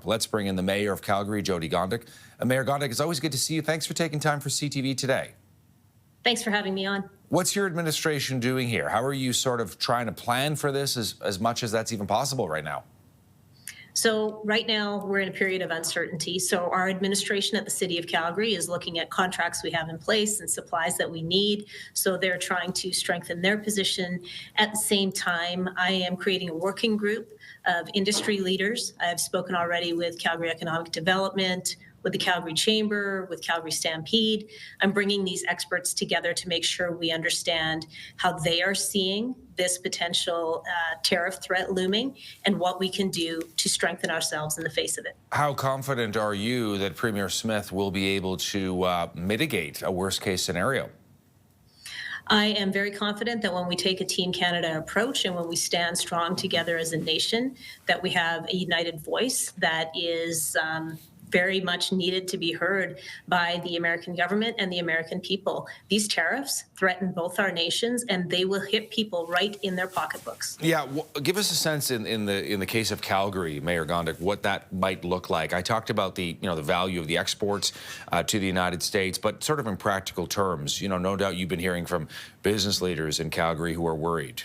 Let's bring in the Mayor of Calgary, Jyoti Gondek. Mayor Gondek, it's always good to see you. Thanks for taking time for CTV today. Thanks for having me on. What's your administration doing here? How are you sort of trying to plan for this as much as that's even possible right now? So right now we're in a period of uncertainty. So our administration at the City of Calgary is looking at contracts we have in place and supplies that we need. So they're trying to strengthen their position. At the same time, I am creating a working group of industry leaders. I've spoken already with Calgary Economic Development, with the Calgary Chamber, with Calgary Stampede. I'm bringing these experts together to make sure we understand how they are seeing this potential tariff threat looming and what we can do to strengthen ourselves in the face of it. How confident are you that Premier Smith will be able to mitigate a worst-case scenario? I am very confident that when we take a Team Canada approach and when we stand strong together as a nation, that we have a united voice that is very much needed to be heard by the American government and the American people. These tariffs threaten both our nations, and they will hit people right in their pocketbooks. Yeah, well, give us a sense in the case of Calgary, Mayor Gondek, what that might look like. I talked about the value of the exports to the United States, but sort of in practical terms, no doubt you've been hearing from business leaders in Calgary who are worried.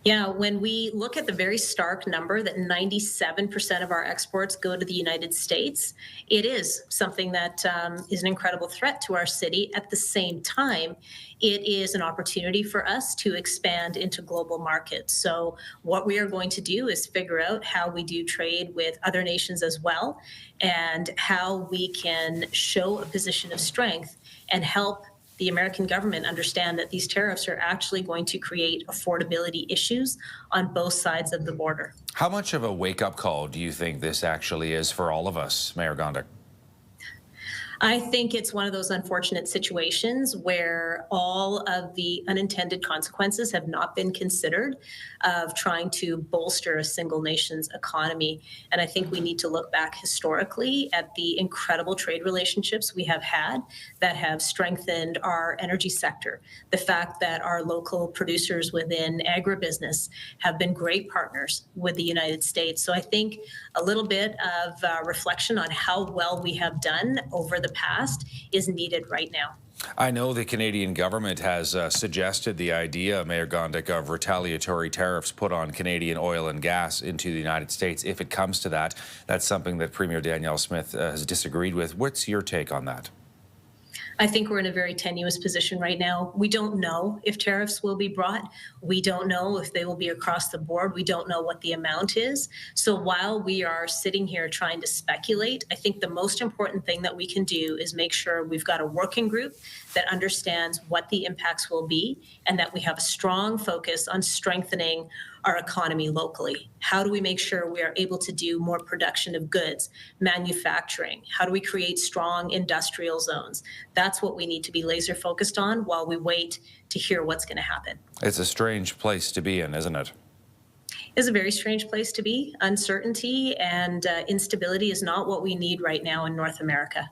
Yeah, when we look at the very stark number that 97% of our exports go to the United States, it is something that is an incredible threat to our city. At the same time, it is an opportunity for us to expand into global markets. So what we are going to do is figure out how we do trade with other nations as well, and how we can show a position of strength and help the American government understand that these tariffs are actually going to create affordability issues on both sides of the border. How much of a wake-up call do you think this actually is for all of us, Mayor Gondek? I think it's one of those unfortunate situations where all of the unintended consequences have not been considered of trying to bolster a single nation's economy. And I think we need to look back historically at the incredible trade relationships we have had that have strengthened our energy sector. The fact that our local producers within agribusiness have been great partners with the United States. So I think a little bit of reflection on how well we have done over the past is needed right now. I know the Canadian government has suggested the idea, Mayor Gondek, of retaliatory tariffs put on Canadian oil and gas into the United States if it comes to that. That's something that Premier Danielle Smith has disagreed with. What's your take on that? I think we're in a very tenuous position right now. We don't know if tariffs will be brought. We don't know if they will be across the board. We don't know what the amount is. So while we are sitting here trying to speculate, I think the most important thing that we can do is make sure we've got a working group that understands what the impacts will be and that we have a strong focus on strengthening our economy locally. How do we make sure we are able to do more production of goods, manufacturing? How do we create strong industrial zones? That's what we need to be laser focused on while we wait to hear what's going to happen. It's a strange place to be in, isn't it? It's a very strange place to be. Uncertainty and instability is not what we need right now in North America.